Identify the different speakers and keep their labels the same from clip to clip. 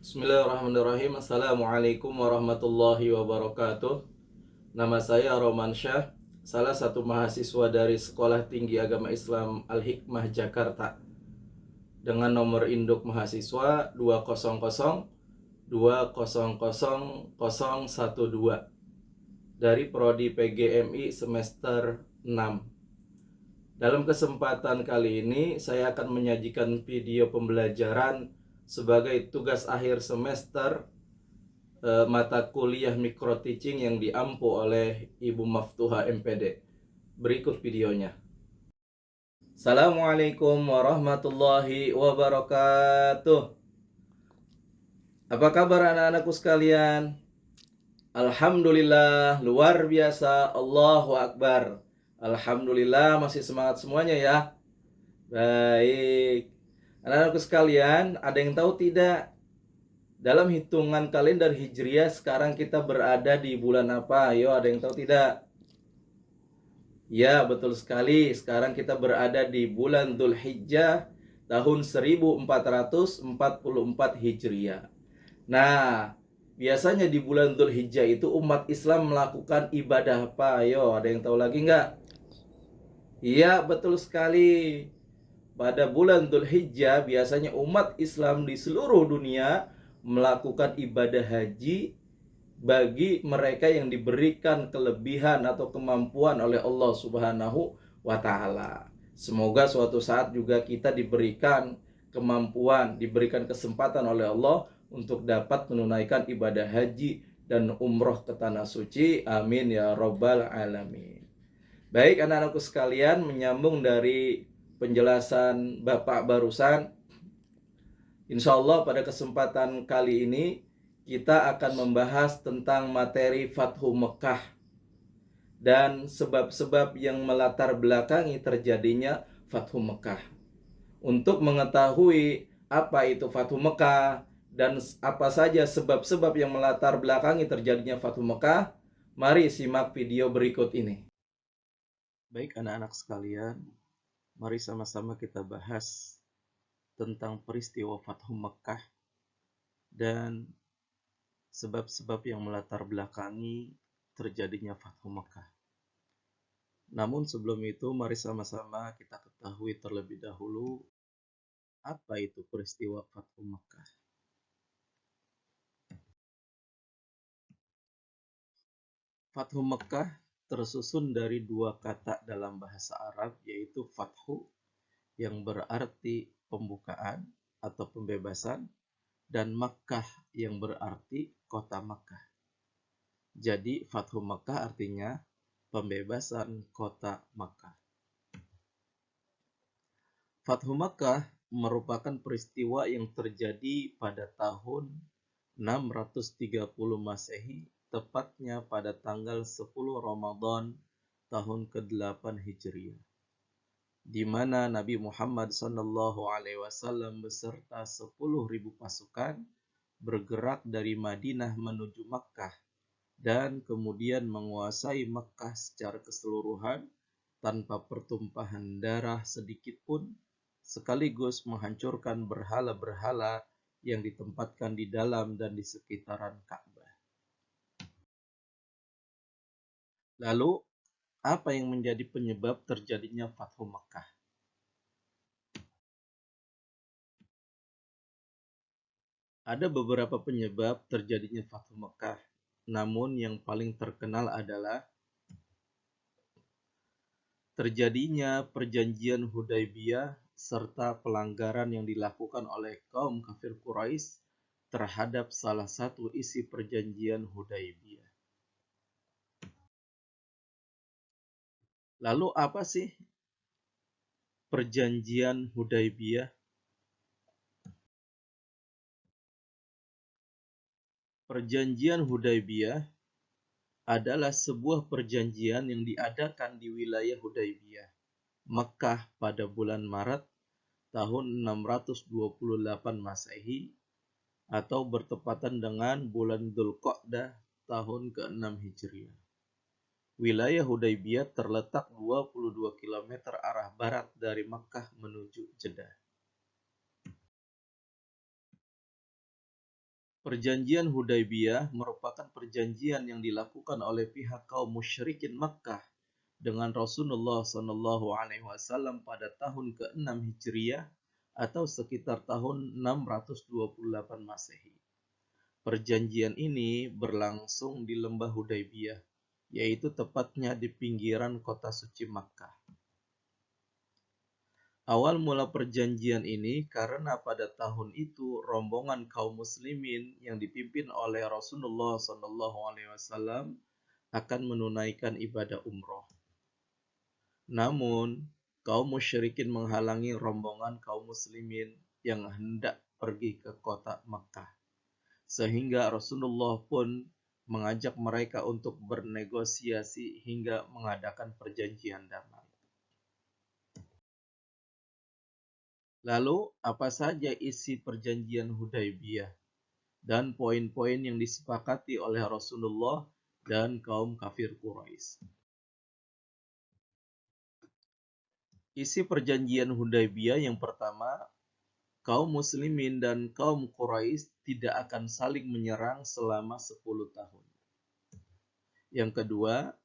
Speaker 1: Bismillahirrahmanirrahim. Assalamualaikum warahmatullahi wabarakatuh. Nama saya Roman Syah, salah satu mahasiswa dari Sekolah Tinggi Agama Islam Al-Hikmah Jakarta, dengan nomor induk mahasiswa 200200012 dari Prodi PGMI semester 6. Dalam kesempatan kali ini saya akan menyajikan video pembelajaran sebagai tugas akhir semester mata kuliah micro teaching yang diampu oleh Ibu Maftuha MPD. Berikut videonya. Assalamualaikum warahmatullahi wabarakatuh. Apa kabar anak-anakku sekalian? Alhamdulillah, luar biasa. Allahu Akbar. Alhamdulillah, masih semangat semuanya ya. Baik. Anak-anakku sekalian, ada yang tahu tidak? Dalam hitungan kalender Hijriah sekarang kita berada di bulan apa? Ayo, ada yang tahu tidak? Ya, betul sekali. Sekarang kita berada di bulan Dzulhijjah tahun 1444 Hijriah. Nah, biasanya di bulan Dzulhijjah itu umat Islam melakukan ibadah apa? Ayo, ada yang tahu lagi nggak? Iya, betul sekali. Pada bulan Dzulhijjah biasanya umat Islam di seluruh dunia melakukan ibadah haji bagi mereka yang diberikan kelebihan atau kemampuan oleh Allah Subhanahu wa taala. Semoga suatu saat juga kita diberikan kemampuan, diberikan kesempatan oleh Allah untuk dapat menunaikan ibadah haji dan umroh ke tanah suci. Amin ya robbal alamin. Baik anak-anakku sekalian, menyambung dari penjelasan Bapak barusan, insya Allah pada kesempatan kali ini kita akan membahas tentang materi Fathu Mekah dan sebab-sebab yang melatar belakangi terjadinya Fathu Mekah. Untuk mengetahui apa itu Fathu Mekah dan apa saja sebab-sebab yang melatar belakangi terjadinya Fathu Mekah, mari simak video berikut ini. Baik anak-anak sekalian, mari sama-sama kita bahas tentang peristiwa Fathu Mekah dan sebab-sebab yang melatar belakangi terjadinya Fathu Mekah. Namun sebelum itu, mari sama-sama kita ketahui terlebih dahulu apa itu peristiwa Fathu Mekah. Fathu Mekah tersusun dari dua kata dalam bahasa Arab, yaitu Fathu yang berarti pembukaan atau pembebasan, dan Makkah yang berarti kota Makkah. Jadi Fathu Makkah artinya pembebasan kota Makkah. Fathu Makkah merupakan peristiwa yang terjadi pada tahun 630 Masehi, tepatnya pada tanggal 10 Ramadan tahun ke-8 Hijriah, di mana Nabi Muhammad SAW beserta 10.000 pasukan bergerak dari Madinah menuju Makkah dan kemudian menguasai Makkah secara keseluruhan tanpa pertumpahan darah sedikit pun, sekaligus menghancurkan berhala-berhala yang ditempatkan di dalam dan di sekitaran Ka'bah. Lalu, apa yang menjadi penyebab terjadinya Fathu Makkah? Ada beberapa penyebab terjadinya Fathu Makkah, namun yang paling terkenal adalah terjadinya perjanjian Hudaybiyah serta pelanggaran yang dilakukan oleh kaum kafir Quraisy terhadap salah satu isi perjanjian Hudaybiyah. Lalu apa sih perjanjian Hudaybiyah? Perjanjian Hudaybiyah adalah sebuah perjanjian yang diadakan di wilayah Hudaybiyah, Mekah pada bulan Maret tahun 628 Masehi atau bertepatan dengan bulan Dzulqa'dah tahun ke-6 Hijriah. Wilayah Hudaybiyah terletak 22 km arah barat dari Mekah menuju Jeddah. Perjanjian Hudaybiyah merupakan perjanjian yang dilakukan oleh pihak kaum musyrikin Makkah dengan Rasulullah SAW pada tahun ke-6 Hijriah atau sekitar tahun 628 Masehi. Perjanjian ini berlangsung di lembah Hudaybiyah, yaitu tepatnya di pinggiran kota suci Makkah. Awal mula perjanjian ini karena pada tahun itu rombongan kaum muslimin yang dipimpin oleh Rasulullah SAW akan menunaikan ibadah umroh. Namun, kaum musyrikin menghalangi rombongan kaum muslimin yang hendak pergi ke kota Makkah. Sehingga Rasulullah pun mengajak mereka untuk bernegosiasi hingga mengadakan perjanjian damai. Lalu, apa saja isi perjanjian Hudaybiyah dan poin-poin yang disepakati oleh Rasulullah dan kaum kafir Quraisy? Isi perjanjian Hudaybiyah yang pertama, kaum muslimin dan kaum Quraisy tidak akan saling menyerang selama 10 tahun. Yang kedua,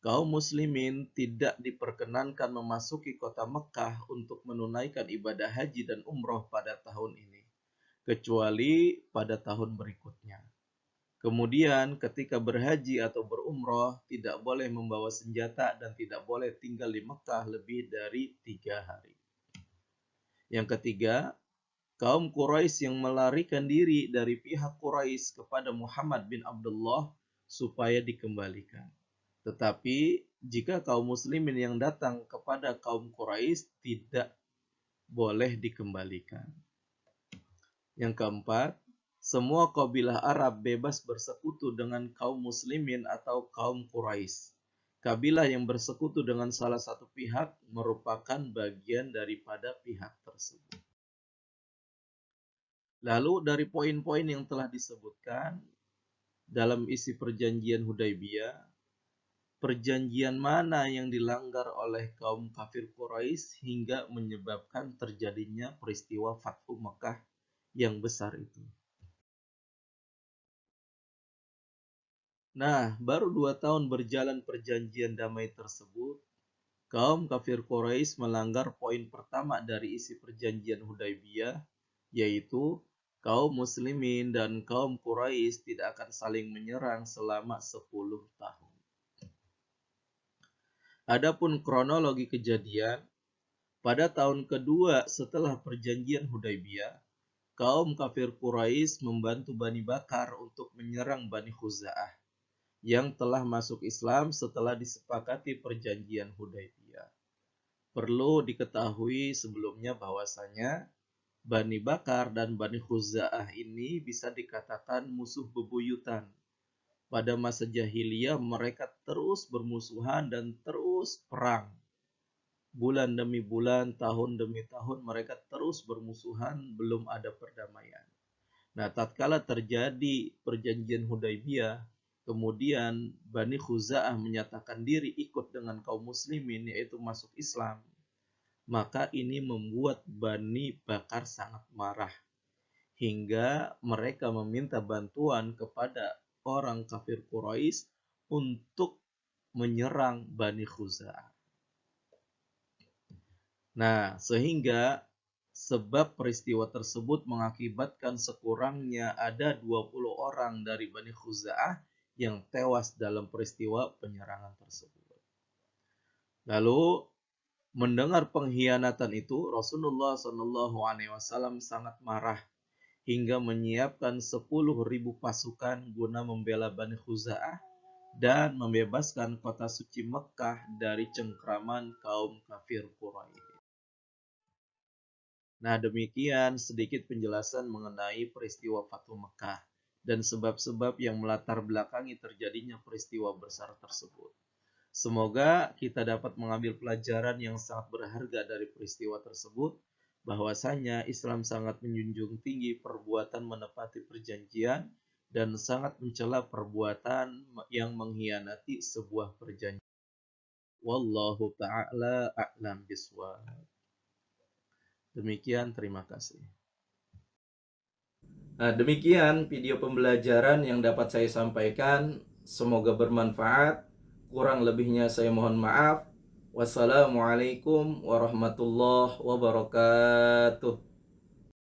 Speaker 1: kaum muslimin tidak diperkenankan memasuki kota Mekah untuk menunaikan ibadah haji dan umroh pada tahun ini, kecuali pada tahun berikutnya. Kemudian ketika berhaji atau berumroh, tidak boleh membawa senjata dan tidak boleh tinggal di Mekah lebih dari 3 hari. Yang ketiga, kaum Quraisy yang melarikan diri dari pihak Quraisy kepada Muhammad bin Abdullah supaya dikembalikan. Tetapi jika kaum muslimin yang datang kepada kaum Quraisy tidak boleh dikembalikan. Yang keempat, semua kabilah Arab bebas bersekutu dengan kaum muslimin atau kaum Quraisy. Kabilah yang bersekutu dengan salah satu pihak merupakan bagian daripada pihak tersebut. Lalu dari poin-poin yang telah disebutkan dalam isi perjanjian Hudaybiyah, perjanjian mana yang dilanggar oleh kaum kafir Quraisy hingga menyebabkan terjadinya peristiwa Fathu Mekah yang besar itu? Nah, baru 2 tahun berjalan perjanjian damai tersebut, kaum kafir Quraisy melanggar poin pertama dari isi perjanjian Hudaybiyah, yaitu kaum muslimin dan kaum Quraisy tidak akan saling menyerang selama 10 tahun. Adapun kronologi kejadian, pada tahun kedua setelah perjanjian Hudaybiyah, kaum kafir Quraisy membantu Bani Bakar untuk menyerang Bani Khuza'ah yang telah masuk Islam setelah disepakati perjanjian Hudaybiyah. Perlu diketahui sebelumnya bahwasanya Bani Bakar dan Bani Khuza'ah ini bisa dikatakan musuh bebuyutan. Pada masa jahiliyah mereka terus bermusuhan dan terus perang. Bulan demi bulan, tahun demi tahun mereka terus bermusuhan, belum ada perdamaian. Nah, tatkala terjadi perjanjian Hudaybiyah, kemudian Bani Khuza'ah menyatakan diri ikut dengan kaum muslimin, yaitu masuk Islam. Maka ini membuat Bani Bakar sangat marah. Hingga mereka meminta bantuan kepada orang kafir Quraisy untuk menyerang Bani Khuza'ah. Nah, sehingga sebab peristiwa tersebut mengakibatkan sekurangnya ada 20 orang dari Bani Khuza'ah yang tewas dalam peristiwa penyerangan tersebut. Lalu mendengar pengkhianatan itu, Rasulullah SAW sangat marah hingga menyiapkan 10.000 pasukan guna membela Bani Khuza'ah dan membebaskan kota suci Mekkah dari cengkraman kaum kafir Quraisy. Nah, demikian sedikit penjelasan mengenai peristiwa Fathu Mekkah dan sebab-sebab yang melatar belakangi terjadinya peristiwa besar tersebut. Semoga kita dapat mengambil pelajaran yang sangat berharga dari peristiwa tersebut, bahwasanya Islam sangat menjunjung tinggi perbuatan menepati perjanjian dan sangat mencela perbuatan yang mengkhianati sebuah perjanjian. Wallahu ta'ala a'lam bishawab. Demikian, terima kasih. Nah, demikian video pembelajaran yang dapat saya sampaikan. Semoga bermanfaat. Kurang lebihnya saya mohon maaf. Wassalamualaikum warahmatullahi wabarakatuh.